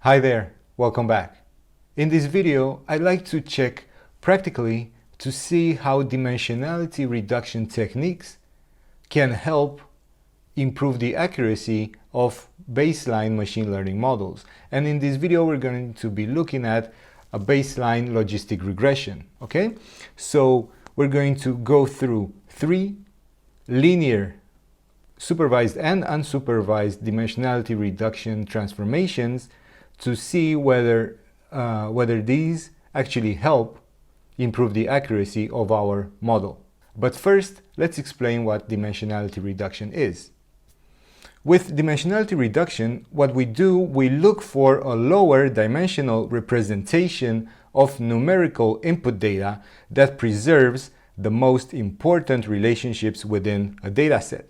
Hi there, welcome back. In this video, I'd like to check practically to see how dimensionality reduction techniques can help improve the accuracy of baseline machine learning models. And in this video, we're going to be looking at a baseline logistic regression, okay? So we're going to go through 3 linear supervised and unsupervised dimensionality reduction transformations to see whether these actually help improve the accuracy of our model. But first, let's explain what dimensionality reduction is. With dimensionality reduction, what we do, we look for a lower dimensional representation of numerical input data that preserves the most important relationships within a dataset.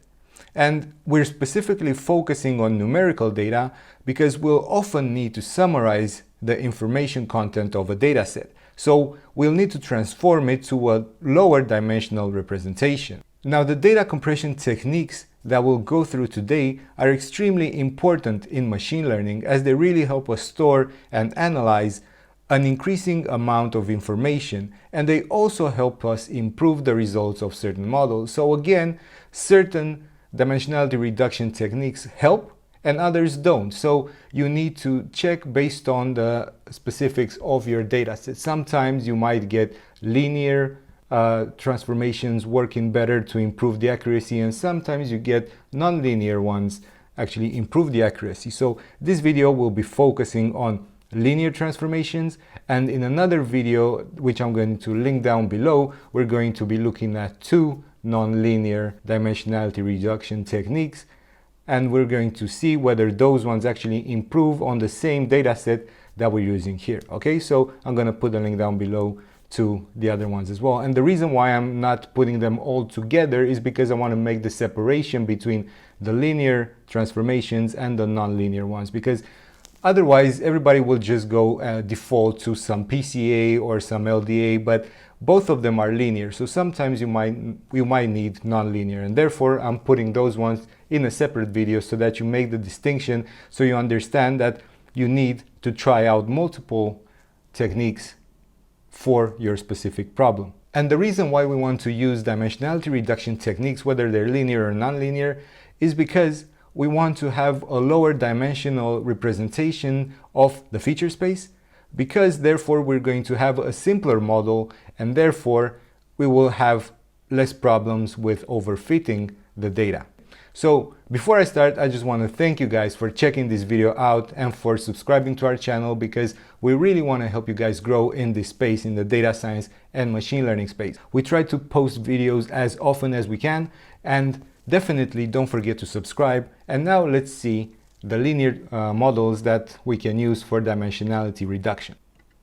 And we're specifically focusing on numerical data because we'll often need to summarize the information content of a dataset. So we'll need to transform it to a lower dimensional representation. Now, the data compression techniques that we'll go through today are extremely important in machine learning as they really help us store and analyze an increasing amount of information, and they also help us improve the results of certain models. So again, certain dimensionality reduction techniques help and others don't. So you need to check based on the specifics of your dataset. Sometimes you might get linear transformations working better to improve the accuracy, and sometimes you get nonlinear ones actually improve the accuracy. So this video will be focusing on linear transformations, and in another video, which I'm going to link down below, we're going to be looking at 2 nonlinear dimensionality reduction techniques, and we're going to see whether those ones actually improve on the same dataset that we're using here. Okay, so I'm going to put the link down below to the other ones as well. And the reason why I'm not putting them all together is because I want to make the separation between the linear transformations and the nonlinear ones, because otherwise everybody will just go default to some PCA or some LDA, but both of them are linear. So sometimes you might need nonlinear, and therefore I'm putting those ones in a separate video so that you make the distinction, so you understand that you need to try out multiple techniques for your specific problem. And the reason why we want to use dimensionality reduction techniques, whether they're linear or nonlinear, is because we want to have a lower dimensional representation of the feature space, because therefore we're going to have a simpler model, and therefore we will have less problems with overfitting the data. So before I start, I just want to thank you guys for checking this video out and for subscribing to our channel, because we really want to help you guys grow in this space, in the data science and machine learning space. We try to post videos as often as we can, and definitely don't forget to subscribe. And now let's see the linear models that we can use for dimensionality reduction.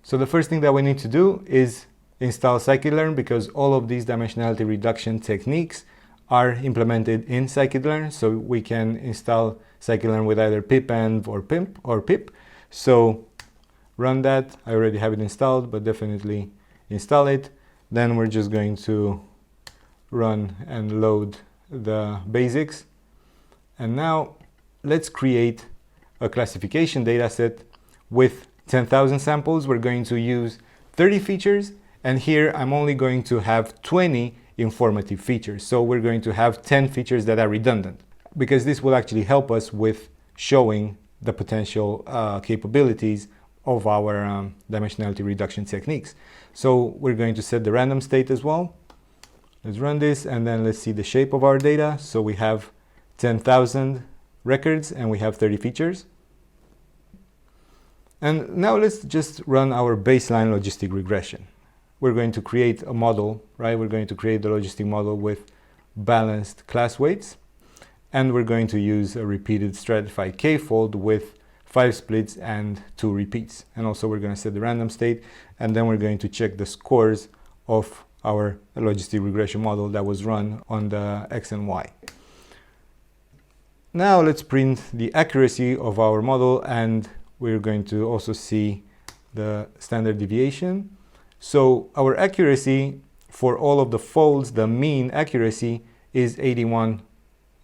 So the first thing that we need to do is install scikit-learn, because all of these dimensionality reduction techniques are implemented in scikit-learn. So we can install scikit-learn with either pipenv or pip. So run that. I already have it installed, but definitely install it. Then we're just going to run and load the basics. And now let's create a classification dataset with 10,000 samples. We're going to use 30 features, and here I'm only going to have 20 informative features. So we're going to have 10 features that are redundant, because this will actually help us with showing the potential capabilities of our dimensionality reduction techniques. So we're going to set the random state as well. Let's run this, and then let's see the shape of our data. So we have 10,000 records and we have 30 features. And now let's just run our baseline logistic regression. We're going to create a model, right? We're going to create the logistic model with balanced class weights, and we're going to use a repeated stratified k-fold with 5 splits and 2 repeats. And also we're going to set the random state, and then we're going to check the scores of our logistic regression model that was run on the X and Y. Now let's print the accuracy of our model, and we're going to also see the standard deviation. So our accuracy for all of the folds, the mean accuracy is 81%.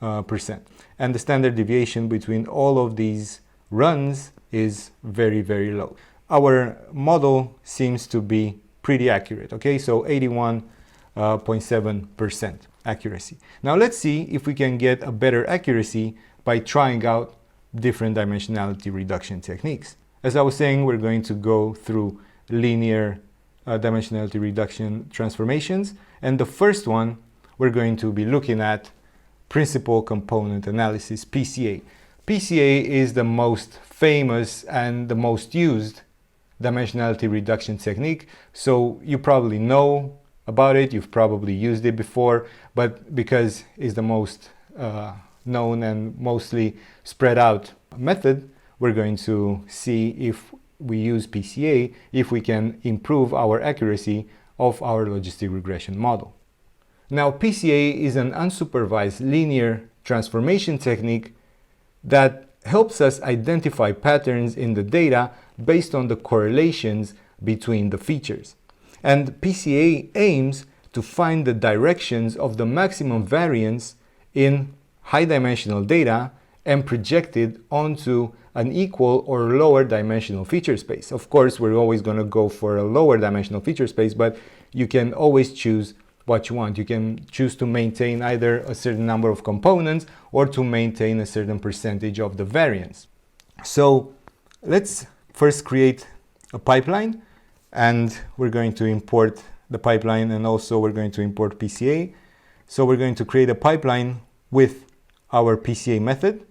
And the standard deviation between all of these runs is very, very low. Our model seems to be pretty accurate, okay? So 81.7% accuracy. Now let's see if we can get a better accuracy by trying out different dimensionality reduction techniques. As I was saying, we're going to go through linear dimensionality reduction transformations, and the first one we're going to be looking at principal component analysis, PCA. PCA is the most famous and the most used dimensionality reduction technique, so you probably know about it, you've probably used it before, but because it's the most known and mostly spread out method, we're going to see if we use PCA, if we can improve our accuracy of our logistic regression model. Now, PCA is an unsupervised linear transformation technique that helps us identify patterns in the data based on the correlations between the features. And PCA aims to find the directions of the maximum variance in high dimensional data and project it onto an equal or lower dimensional feature space. Of course, we're always going to go for a lower dimensional feature space, but you can always choose what you want. You can choose to maintain either a certain number of components or to maintain a certain percentage of the variance. So let's first create a pipeline, and we're going to import the pipeline, and also we're going to import PCA. So we're going to create a pipeline with our PCA method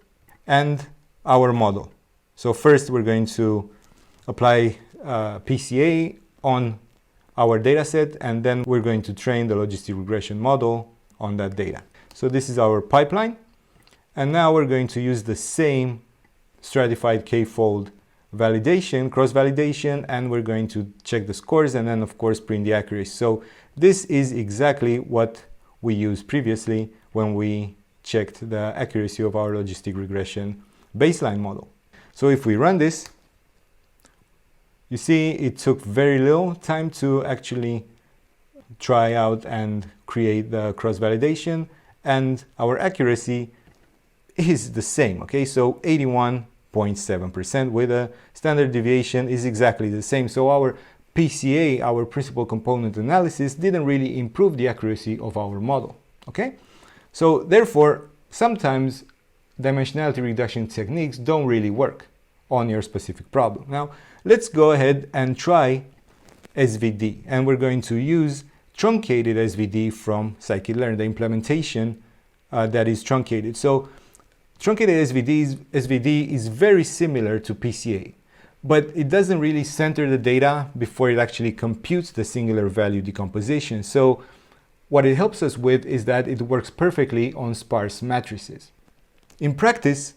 and our model. So first we're going to apply PCA on our data set, and then we're going to train the logistic regression model on that data. So this is our pipeline, and now we're going to use the same stratified k-fold validation, cross-validation, and we're going to check the scores and then of course print the accuracy. So this is exactly what we used previously when we checked the accuracy of our logistic regression baseline model. So if we run this, you see it took very little time to actually try out and create the cross-validation, and our accuracy is the same, okay? So 81.7% with a standard deviation is exactly the same. So our PCA, our principal component analysis, didn't really improve the accuracy of our model, okay? So therefore, sometimes dimensionality reduction techniques don't really work on your specific problem. Now, let's go ahead and try SVD, and we're going to use truncated SVD from scikit-learn, the implementation that is truncated. So truncated SVD is very similar to PCA, but it doesn't really center the data before it actually computes the singular value decomposition. So what it helps us with is that it works perfectly on sparse matrices. In practice,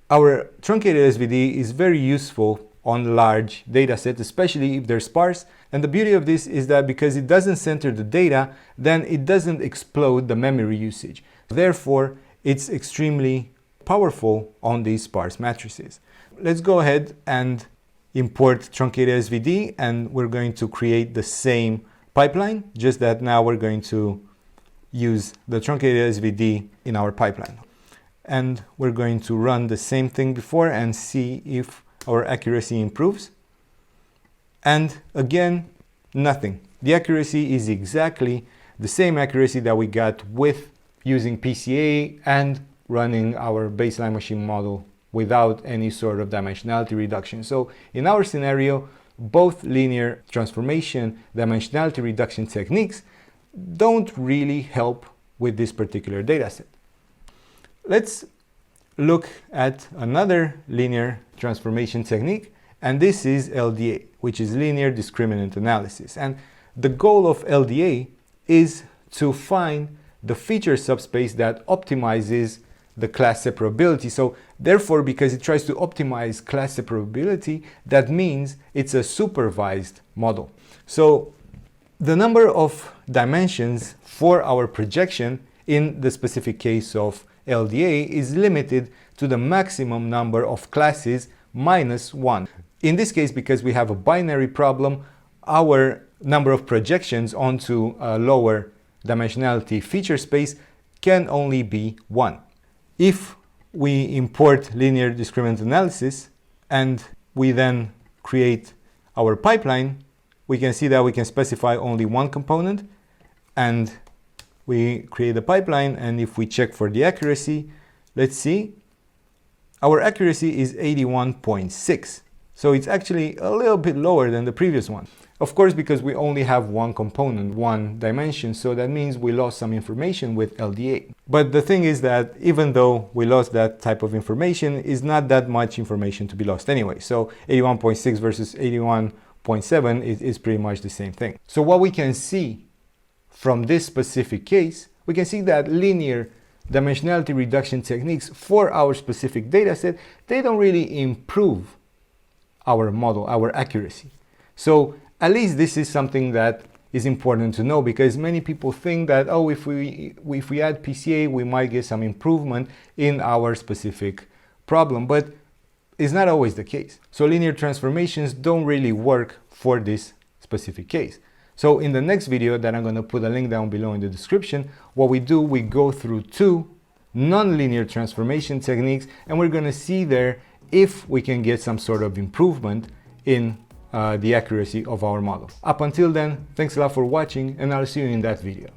our truncated SVD is very useful on large data sets, especially if they're sparse. And the beauty of this is that because it doesn't center the data, then it doesn't explode the memory usage. Therefore, it's extremely powerful on these sparse matrices. Let's go ahead and import truncated SVD, and we're going to create the same pipeline, just that now we're going to use the truncated SVD in our pipeline. And we're going to run the same thing before and see if our accuracy improves. And again, nothing. The accuracy is exactly the same accuracy that we got with using PCA and running our baseline machine model without any sort of dimensionality reduction. So in our scenario, both linear transformation dimensionality reduction techniques don't really help with this particular data set. Let's look at another linear transformation technique, and this is LDA, which is linear discriminant analysis. And the goal of LDA is to find the feature subspace that optimizes the class separability. So therefore, because it tries to optimize class separability, that means it's a supervised model. So the number of dimensions for our projection in the specific case of LDA is limited to the maximum number of classes minus 1. In this case, because we have a binary problem, our number of projections onto a lower dimensionality feature space can only be 1. If we import linear discriminant analysis and we then create our pipeline, we can see that we can specify only one component, and we create a pipeline, and if we check for the accuracy, let's see, our accuracy is 81.6. So it's actually a little bit lower than the previous one. Of course, because we only have one component, one dimension, so that means we lost some information with LDA. But the thing is that even though we lost that type of information, is not that much information to be lost anyway. So 81.6 versus 81.7 is pretty much the same thing. So what we can see from this specific case, we can see that linear dimensionality reduction techniques for our specific data set, they don't really improve our model, our accuracy. So at least this is something that is important to know, because many people think that, oh, if we add PCA, we might get some improvement in our specific problem, but it's not always the case. So linear transformations don't really work for this specific case. So in the next video that I'm going to put a link down below in the description, what we do, we go through 2 non-linear transformation techniques, and we're going to see there if we can get some sort of improvement in the accuracy of our model. Up until then, thanks a lot for watching, and I'll see you in that video.